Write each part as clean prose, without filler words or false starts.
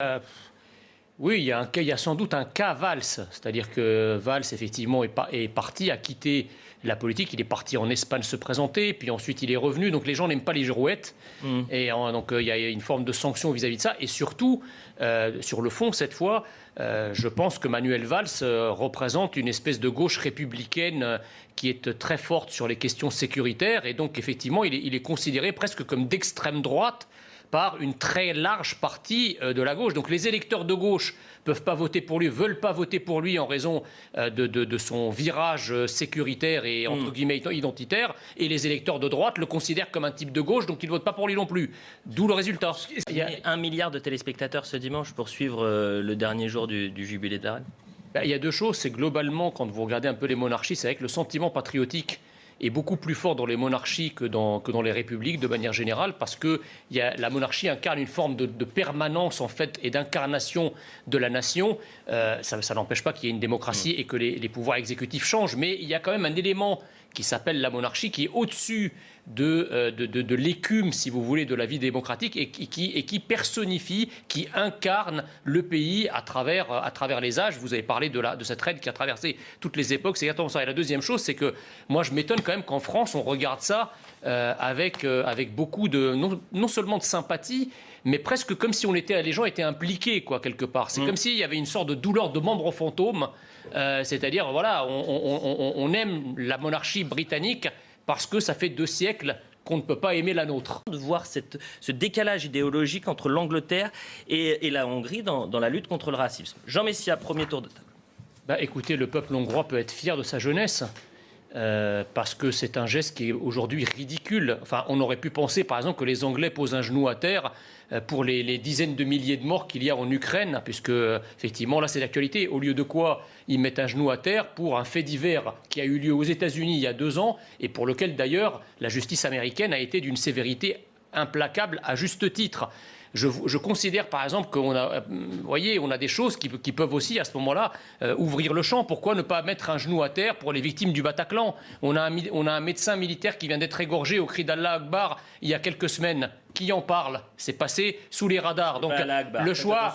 Euh, oui, il y a sans doute un cas Valls, c'est-à-dire que Valls, effectivement, est parti, a quitté la politique, il est parti en Espagne se présenter, puis ensuite il est revenu, donc les gens n'aiment pas les girouettes, et donc il y a une forme de sanction vis-à-vis de ça, et surtout, sur le fond, cette fois, je pense que Manuel Valls représente une espèce de gauche républicaine qui est très forte sur les questions sécuritaires, et donc effectivement, il est considéré presque comme d'extrême droite par une très large partie de la gauche. Donc les électeurs de gauche peuvent pas voter pour lui, veulent pas voter pour lui en raison de son virage sécuritaire et entre guillemets identitaire, et les électeurs de droite le considèrent comme un type de gauche, donc ils ne votent pas pour lui non plus. D'où le résultat. Il y a 1 milliard de téléspectateurs ce dimanche pour suivre le dernier jour du jubilé de la reine. Il y a deux choses, c'est globalement, quand vous regardez un peu les monarchies, c'est vrai que le sentiment patriotique est beaucoup plus fort dans les monarchies que dans les républiques de manière générale, parce que la monarchie incarne une forme de permanence en fait et d'incarnation de la nation. Ça n'empêche pas qu'il y ait une démocratie et que les pouvoirs exécutifs changent, mais il y a quand même un élément qui s'appelle la monarchie, qui est au-dessus de l'écume, si vous voulez, de la vie démocratique et qui personnifie, qui incarne le pays à travers les âges. Vous avez parlé de cette reine qui a traversé toutes les époques, c'est exactement ça. Et la deuxième chose, c'est que moi, je m'étonne quand même qu'en France, on regarde ça avec beaucoup de, non seulement de sympathie, mais presque comme si les gens étaient impliqués, quoi, quelque part. C'est comme s'il y avait une sorte de douleur de membre fantôme, c'est-à-dire, voilà, on aime la monarchie britannique parce que ça fait 2 siècles qu'on ne peut pas aimer la nôtre. De voir ce décalage idéologique entre l'Angleterre et la Hongrie dans la lutte contre le racisme. Jean Messia, premier tour de table. Écoutez, le peuple hongrois peut être fier de sa jeunesse. Parce que c'est un geste qui est aujourd'hui ridicule. Enfin, on aurait pu penser, par exemple, que les Anglais posent un genou à terre pour les dizaines de milliers de morts qu'il y a en Ukraine, puisque, effectivement, là, c'est l'actualité. Au lieu de quoi, ils mettent un genou à terre pour un fait divers qui a eu lieu aux États-Unis il y a 2 ans, et pour lequel, d'ailleurs, la justice américaine a été d'une sévérité implacable à juste titre. Je considère par exemple qu'on a, on a des choses qui peuvent aussi à ce moment-là ouvrir le champ. Pourquoi ne pas mettre un genou à terre pour les victimes du Bataclan ? On a un médecin militaire qui vient d'être égorgé au cri d'Allah Akbar il y a quelques semaines. Qui en parle? C'est passé sous les radars. Donc le choix,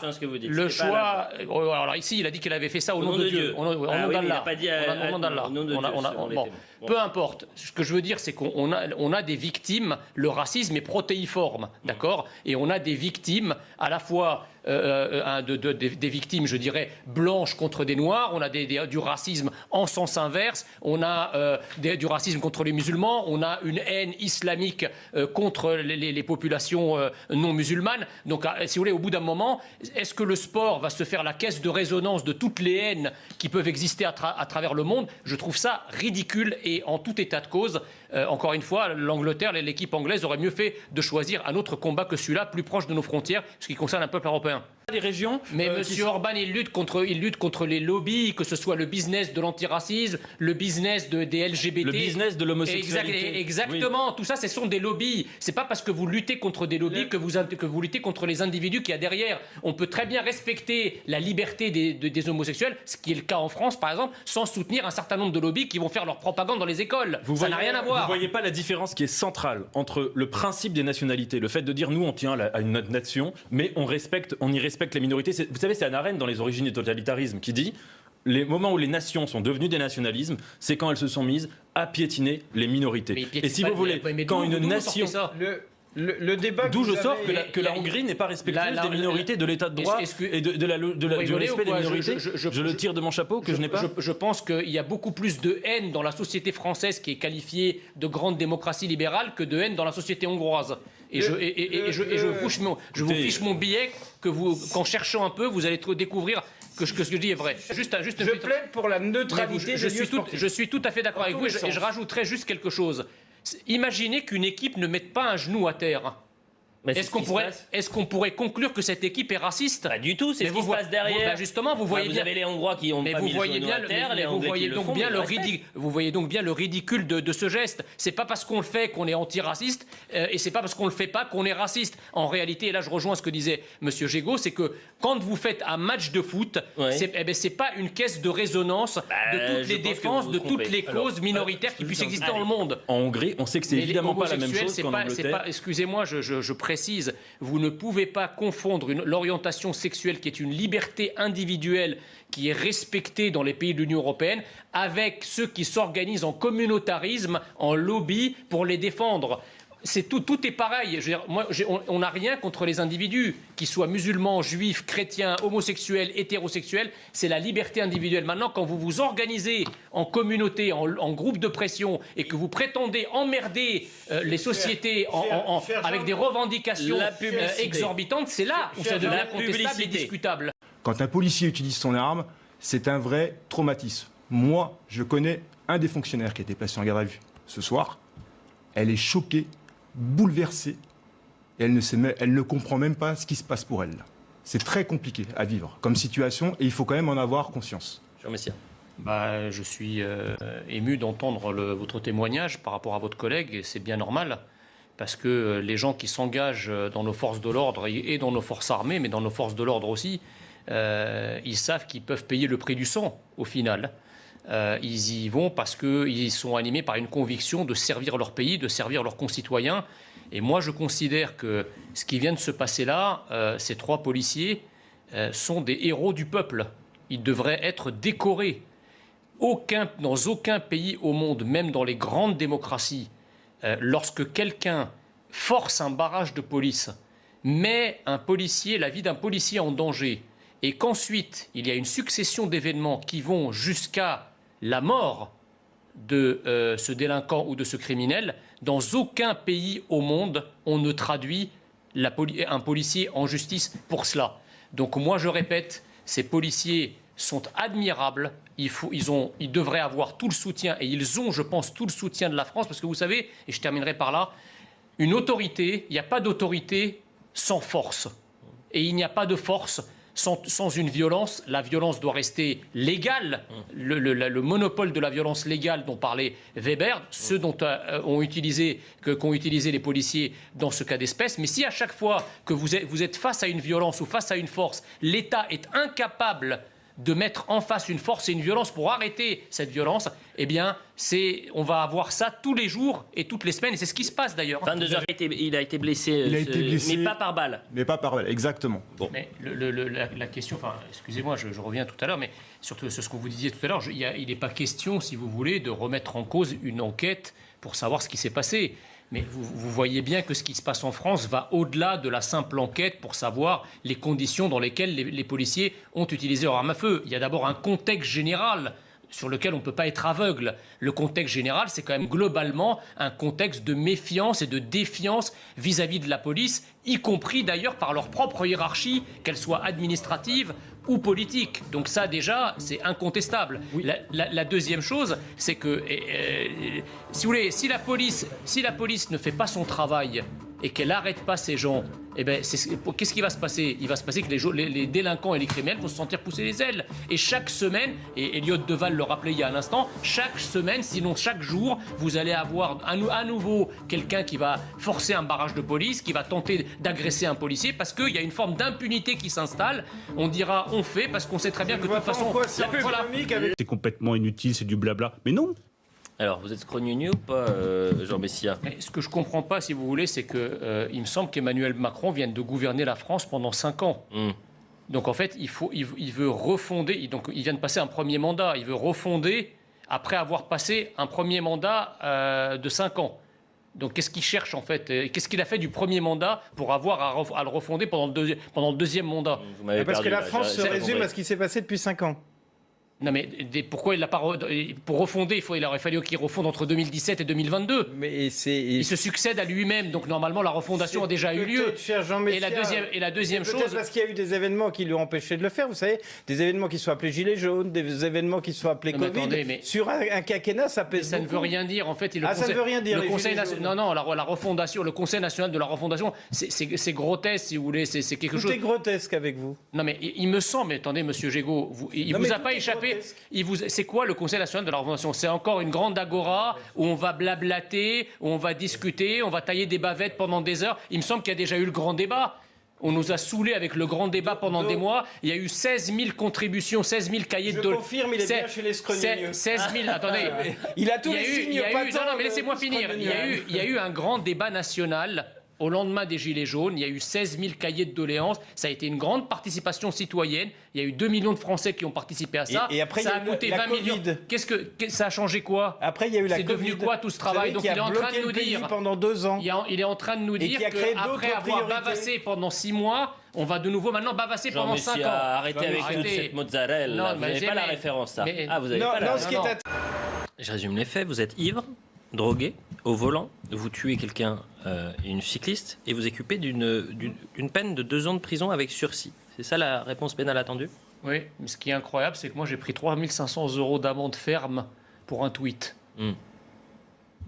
alors ici, il a dit qu'il avait fait ça au nom de Dieu, au nom d'Allah. Peu importe. Ce que je veux dire, c'est qu'on a des victimes. Le racisme est protéiforme, d'accord? Et on a des victimes à la fois des victimes, je dirais, blanches contre des noirs. On a du racisme en sens inverse. On a du racisme contre les musulmans. On a une haine islamique contre les populations non musulmanes. Donc, si vous voulez, au bout d'un moment, est-ce que le sport va se faire la caisse de résonance de toutes les haines qui peuvent exister à travers le monde? Je trouve ça ridicule et en tout état de cause, encore une fois, l'Angleterre, l'équipe anglaise aurait mieux fait de choisir un autre combat que celui-là, plus proche de nos frontières, ce qui concerne un peuple européen. Les régions, mais M. Orban, il lutte contre les lobbies, que ce soit le business de l'antiracisme, le business des LGBT, le business de l'homosexualité. Exactement, oui. Tout ça, ce sont des lobbies. C'est pas parce que vous luttez contre des lobbies que vous luttez contre les individus qu'il y a derrière. On peut très bien respecter la liberté des homosexuels, ce qui est le cas en France, par exemple, sans soutenir un certain nombre de lobbies qui vont faire leur propagande dans les écoles. Ça n'a rien à voir. Vous voyez pas la différence qui est centrale entre le principe des nationalités, le fait de dire nous on tient à une nation, mais on y respecte les minorités. Vous savez, c'est Hannah Arendt dans Les origines du totalitarisme qui dit les moments où les nations sont devenues des nationalismes, c'est quand elles se sont mises à piétiner les minorités. Et si vous voulez, quand une nation... Le débat d'où je sors que la Hongrie n'est pas respectueuse des minorités, de l'état de droit et du respect des minorités. Je le tire de mon chapeau que je n'ai pas. Je pense qu'il y a beaucoup plus de haine dans la société française qui est qualifiée de grande démocratie libérale que de haine dans la société hongroise. Et je vous fiche mon billet qu'en cherchant un peu, vous allez découvrir que ce que je dis est vrai. Je plaide pour la neutralité des lieux sportifs. Je suis tout à fait d'accord avec vous et je rajouterai juste quelque chose. Imaginez qu'une équipe ne mette pas un genou à terre. Est-ce qu'on pourrait conclure que cette équipe est raciste? Pas du tout, c'est ce qui se passe derrière. Justement, vous voyez bien. Vous avez les Hongrois qui ont pas mis le genou à terre, les Anglais qui le font, vous voyez donc bien le ridicule de ce geste. C'est pas parce qu'on le fait qu'on est antiraciste et c'est pas parce qu'on le fait pas qu'on est raciste. En réalité, et là je rejoins ce que disait Monsieur Gégaud, c'est que quand vous faites un match de foot, c'est pas une caisse de résonance de toutes les défenses, de toutes les causes minoritaires qui puissent exister dans le monde. En Hongrie, on sait que c'est évidemment pas la même chose qu'en Angleterre. Excusez-moi, je précise. précise. Vous ne pouvez pas confondre l'orientation sexuelle, qui est une liberté individuelle qui est respectée dans les pays de l'Union européenne, avec ceux qui s'organisent en communautarisme, en lobby pour les défendre. Tout est pareil. Je veux dire, on n'a rien contre les individus, qu'ils soient musulmans, juifs, chrétiens, homosexuels, hétérosexuels. C'est la liberté individuelle. Maintenant, quand vous vous organisez en communauté, en groupe de pression, et que vous prétendez emmerder les sociétés avec des revendications exorbitantes, c'est là où ça devient contestable et discutable. Quand un policier utilise son arme, c'est un vrai traumatisme. Moi, je connais un des fonctionnaires qui a été placé en garde à vue ce soir. Elle est choquée, bouleversée, et elle ne comprend même pas ce qui se passe pour elle. C'est très compliqué à vivre comme situation, et il faut quand même en avoir conscience. Jean Messia. Je suis ému d'entendre votre témoignage par rapport à votre collègue, et c'est bien normal, parce que les gens qui s'engagent dans nos forces de l'ordre et dans nos forces armées, mais dans nos forces de l'ordre aussi, ils savent qu'ils peuvent payer le prix du sang, au final. Ils y vont parce qu'ils sont animés par une conviction de servir leur pays, de servir leurs concitoyens. Et moi, je considère que ce qui vient de se passer là, ces 3 policiers sont des héros du peuple. Ils devraient être décorés. Dans aucun pays au monde, même dans les grandes démocraties, lorsque quelqu'un force un barrage de police, met la vie d'un policier en danger, et qu'ensuite il y a une succession d'événements qui vont jusqu'à la mort de ce délinquant ou de ce criminel, dans aucun pays au monde, on ne traduit un policier en justice pour cela. Donc moi, je répète, ces policiers sont admirables, ils devraient avoir tout le soutien, et ils ont, je pense, tout le soutien de la France, parce que vous savez, et je terminerai par là, une autorité, il n'y a pas d'autorité sans force. Et il n'y a pas de force sans une violence. La violence doit rester légale. Le monopole de la violence légale dont parlait Weber, ce dont qu'ont utilisé les policiers dans ce cas d'espèce. Mais si à chaque fois que vous êtes face à une violence ou face à une force, l'État est incapable de mettre en face une force et une violence pour arrêter cette violence, eh bien, on va avoir ça tous les jours et toutes les semaines. Et c'est ce qui se passe d'ailleurs. 22 heures, il a été blessé, mais pas par balle. Mais pas par balle, exactement. Bon. Mais la question, excusez-moi, je reviens tout à l'heure, mais surtout sur ce que vous disiez tout à l'heure, il n'est pas question, si vous voulez, de remettre en cause une enquête pour savoir ce qui s'est passé. Mais vous voyez bien que ce qui se passe en France va au-delà de la simple enquête pour savoir les conditions dans lesquelles les policiers ont utilisé leur arme à feu. Il y a d'abord un contexte général sur lequel on ne peut pas être aveugle. Le contexte général, c'est quand même globalement un contexte de méfiance et de défiance vis-à-vis de la police, y compris d'ailleurs par leur propre hiérarchie, qu'elle soit administrative ou politique. Donc ça, déjà, c'est incontestable. Oui. La deuxième chose, c'est que, si vous voulez, si la police ne fait pas son travail et qu'elle n'arrête pas ces gens, eh ben, qu'est-ce qui va se passer ? Il va se passer que les délinquants et les criminels vont se sentir pousser les ailes. Et chaque semaine, et Elliot Deval le rappelait il y a un instant, chaque semaine, sinon chaque jour, vous allez avoir à nouveau quelqu'un qui va forcer un barrage de police, qui va tenter d'agresser un policier, parce qu'il y a une forme d'impunité qui s'installe. On dira, on fait, parce qu'on sait très bien que de toute façon... C'est complètement inutile, c'est du blabla. Mais non. Alors, vous êtes scrognonu ou pas, Jean Messia ? Ce que je ne comprends pas, si vous voulez, c'est qu'il me semble qu'Emmanuel Macron vient de gouverner la France pendant 5 ans. Donc, en fait, il veut refonder. Donc, il vient de passer un premier mandat. Il veut refonder après avoir passé un premier mandat de 5 ans. Donc, qu'est-ce qu'il cherche, en fait ? Qu'est-ce qu'il a fait du premier mandat pour avoir à le refonder pendant le deuxième mandat ? Parce que la France se résume à ce qui s'est passé depuis 5 ans. Non mais pourquoi il l'a pas pour refonder, il aurait fallu qu'il refonde entre 2017 et 2022. Mais il se succède à lui-même, donc normalement la refondation a déjà eu lieu. Cher Jean Messia, et la deuxième chose, peut-être parce qu'il y a eu des événements qui lui ont empêché de le faire. Vous savez, des événements qui sont appelés gilets jaunes, des événements qui sont appelés Covid. Attendez, sur un quinquennat, ça pèse. Ça beaucoup. ne veut rien dire en fait. Ça ne veut rien dire. Le Conseil national, la refondation, le Conseil national de la refondation, c'est grotesque si vous voulez. C'est quelque chose. Tout est grotesque avec vous. Non mais il me semble. Mais attendez, Monsieur Gégaud, il vous a pas échappé. C'est quoi le Conseil national de la refondation ? C'est encore une grande agora où on va blablater, où on va discuter, on va tailler des bavettes pendant des heures. Il me semble qu'il y a déjà eu le grand débat. On nous a saoulés avec le grand débat pendant des mois. Il y a eu 16 000 contributions, 16 000 cahiers de... Je confirme, il est bien chez les scrogneux. 16 000, attendez. Il a tous les signes. Non, mais laissez-moi finir. Il y a eu un grand débat national au lendemain des Gilets jaunes, il y a eu 16 000 cahiers de doléances. Ça a été une grande participation citoyenne. Il y a eu 2 millions de Français qui ont participé à ça. Et après, ça il y a a eu coûté la 20 millions. Covid. Ça a changé quoi? Après, il y a eu la C'est Covid. devenu quoi tout ce travail? Donc il il est en train de nous dire pendant 2 ans. il est en train de nous dire qui a créé qu'après d'autres avoir priorités. bavassé pendant 6 mois, on va de nouveau maintenant bavasser pendant 5 ans. Arrêtez avec toute Arrêtez. cette mozzarella. Non, Vous mais n'avez pas la référence, ça. mais- Ah, vous avez Non, pas la non, référence. ce qui est Je résume les faits. Vous êtes ivre, drogué, au volant. Vous tuez quelqu'un, une cycliste, et vous écupez d'une peine de 2 ans de prison avec sursis. C'est ça la réponse pénale attendue? Oui, mais ce qui est incroyable, c'est que moi j'ai pris 3 500 € d'amende ferme pour un tweet.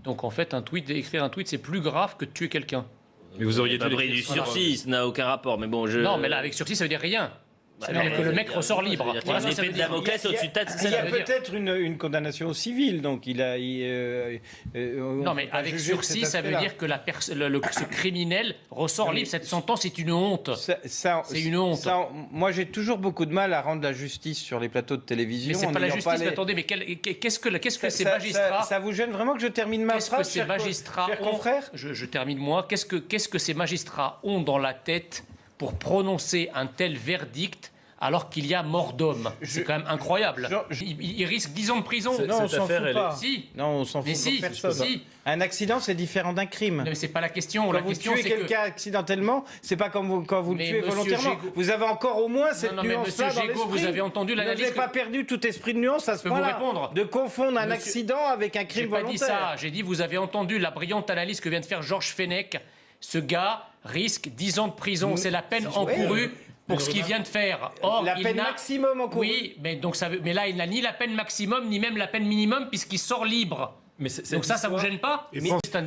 Donc en fait, écrire un tweet, c'est plus grave que de tuer quelqu'un. Mais vous auriez dû Pris du sursis, ça n'a aucun rapport. Mais bon, Non, mais là, avec sursis, ça veut dire rien. Ça veut dire que le mec ressort libre. Voilà, Voilà, une ça veut épée de dire. Damoclès au-dessus de tête, c'est Il y ça a que ça veut dire. peut-être une condamnation au civil, donc il a. Non, mais avec sursis, ça veut dire que ce criminel ressort libre. Cette sentence est une honte. C'est une honte. Moi, j'ai toujours beaucoup de mal à rendre la justice sur les plateaux de télévision. Mais c'est en pas la n'ayant justice. les- Mais attendez, mais qu'est-ce que ces Ça- magistrats ça vous gêne vraiment que je termine ma Qu'est-ce que phrase, ces magistrats cher ont confrère je termine moi. Qu'est-ce que ces magistrats ont dans la tête pour prononcer un tel verdict alors qu'il y a mort d'homme? C'est quand même incroyable. Il risque 10 ans de prison. C'est- Non, on cette s'en affaire, fout elle pas. Si. Non, on s'en Mais fout si, pour personne. si. Un accident, c'est différent d'un crime. Non, mais c'est pas la question. Quand La vous question, tuez c'est que quelqu'un accidentellement, c'est pas quand vous le Mais tuez monsieur volontairement. Gégaud- Vous avez encore au moins cette non, mais nuance-là monsieur dans Gégaud, l'esprit. vous avez entendu Vous l'analyse n'avez que- pas perdu tout esprit de nuance à ce peux vous point-là. répondre De confondre un Monsieur- accident avec un j'ai crime pas volontaire. dit ça. J'ai dit vous avez entendu la brillante analyse que vient de faire Georges Fenech. Ce gars risque 10 ans de prison. C'est la peine encourue pour ce qu'il vient de faire. Or, La il peine n'a- maximum encourue. Oui, mais mais là, il n'a ni la peine maximum ni même la peine minimum puisqu'il sort libre. Mais c'est- Donc ça cette vous histoire- gêne pas?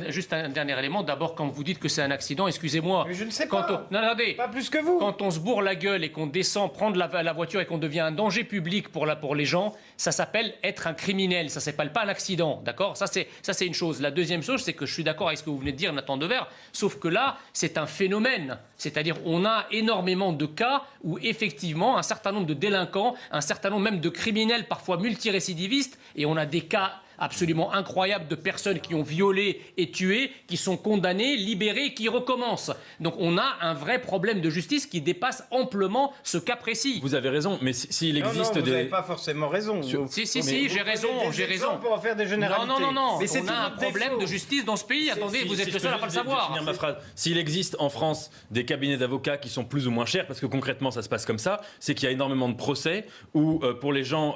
Juste un dernier élément. D'abord, quand vous dites que c'est un accident, excusez-moi. Mais je ne sais Quand pas. Non, attendez. Pas plus que vous. Quand on se bourre la gueule et qu'on descend prendre la voiture et qu'on devient un danger public pour les gens, ça s'appelle être un criminel. Ça s'appelle pas un accident, d'accord? Ça c'est une chose. La deuxième chose, c'est que je suis d'accord avec ce que vous venez de dire, Nathan Devers, sauf que là, c'est un phénomène. C'est-à-dire, on a énormément de cas où effectivement, un certain nombre de délinquants, un certain nombre même de criminels, parfois multirécidivistes, et on a des cas absolument incroyables de personnes qui ont violé et tué, qui sont condamnées, libérées, qui recommencent. Donc on a un vrai problème de justice qui dépasse amplement ce cas précis. Vous avez raison, mais s'il Non, existe non, vous n'avez des... pas forcément raison. Si, j'ai raison, Vous prenez des j'ai raison. exemples pour en faire des généralités. Non. Mais c'est On a un toujours problème défaut. de justice dans ce pays. Attendez, vous êtes le seul à pas le savoir. Finir ma phrase. S'il existe en France des cabinets d'avocats qui sont plus ou moins chers, parce que concrètement ça se passe comme ça, c'est qu'il y a énormément de procès où pour les gens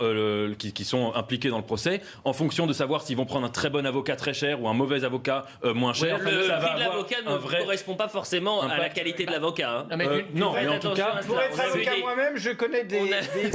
qui sont impliqués dans le procès, en fonction de savoir s'ils vont prendre un très bon avocat très cher ou un mauvais avocat moins cher, Le ça prix va de avoir l'avocat un ne vrai... correspond pas forcément à la impact. qualité de l'avocat. Hein. Non, mais Non, mais en tout cas, Pour être On a vu avocat des- moi-même, je connais des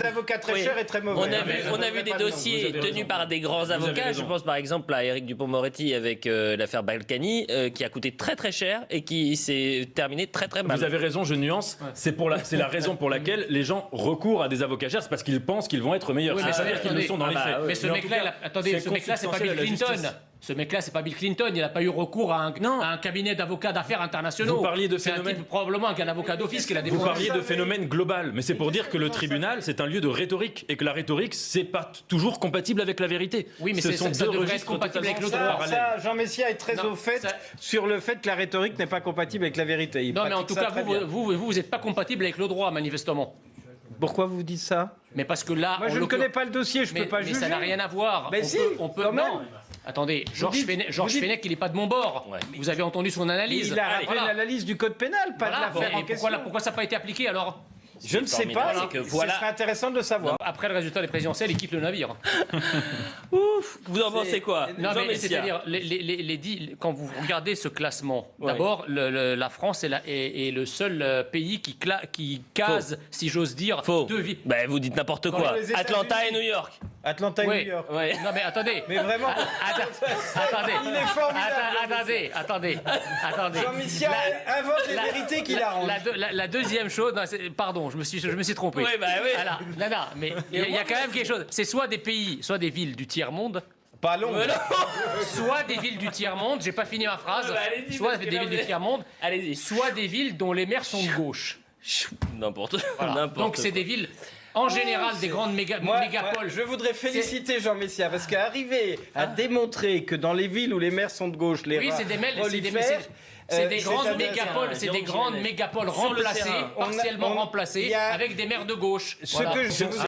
avocats très Oui. chers et très mauvais. On a vu des dossiers tenus par des grands avocats. raison. Je pense par exemple à Éric Dupond-Moretti avec l'affaire Balkany, qui a coûté très très cher et qui s'est terminé très très mal. Vous avez raison, je nuance. C'est la raison pour laquelle les gens recourent à des avocats chers, c'est parce qu'ils pensent qu'ils vont être meilleurs. Oui, mais C'est-à-dire qu'ils le sont dans les faits. Mais ce en tout mec-là, cas, attendez, ce mec-là, c'est pas Bill consubstantiel à la Clinton. justice. Ce mec-là, c'est pas Bill Clinton. Il n'a pas eu recours à un cabinet d'avocats d'affaires internationaux. Vous parliez de C'est un phénomène- type, probablement qu'un avocat d'office qui l'a Vous défendu. parliez de phénomène global, mais c'est pour dire que le tribunal, c'est un lieu de rhétorique, et que la rhétorique, c'est pas toujours compatible avec la vérité. Oui, mais ce ça sont deux devrait être registres compatible avec le totalement droit. parallèles. Jean Messia est très Non, au fait ça- sur le fait que la rhétorique n'est pas compatible avec la vérité. Il Non, mais en pratique tout ça cas, très bien. vous n'êtes pas compatible avec le droit, manifestement. Pourquoi vous dites ça? Mais parce que là, Moi, je en ne connais l'occurrence- pas le dossier, je mais, peux pas mais juger. ça n'a rien à voir. Mais si, on peut quand même. non. Attendez, Georges dites- Fenech, vous dites- il n'est pas de mon bord. Ouais. Vous avez entendu son analyse. Il a Allez, rappelé voilà. l'analyse du code pénal, pas Voilà. de l'affaire Et en question. pourquoi ça n'a pas été appliqué alors? Je ne sais pas, formidable, c'est que ce voilà. serait intéressant de le savoir. Après le résultat des présidentielles, il quitte le navire. Ouf, vous en pensez quoi? Non, Jean mais Messia. c'est-à-dire, quand vous regardez ce classement, d'abord, la France est le seul pays qui case, si j'ose dire, Faux. deux villes. Ben, vous dites n'importe quoi. les Atlanta et États-Unis. New York. Atlanta et Oui. New York. Ouais. Non, mais attendez. Mais vraiment, Attendez. il est formidable. Attendez. Jean Messia invente les vérités qu'il arrange. La deuxième chose, non, pardon, je me suis trompé. Oui, bah oui. Voilà. Non, mais il y a quand même quelque chose. C'est soit des pays, soit des villes du tiers-monde, Pas long. soit des villes du tiers-monde, j'ai pas fini ma phrase, Bah, allez-y, soit parce que des là, villes vous du êtes- tiers-monde, Allez-y. soit des villes dont les maires sont de gauche. N'importe Voilà. n'importe Donc c'est quoi. des villes, en général, des grandes mégapoles. Je voudrais féliciter Jean Messia parce qu'arriver à démontrer que dans les villes où les maires sont de gauche, les Oui, rats c'est des mails, c'est des- prolifèrent, C'est des grandes c'est-à-dire- mégapoles, c'est des grandes mégapoles Sur le remplacées, terrain. partiellement il remplacées, y a- avec des maires de gauche. Ce Voilà. que je vous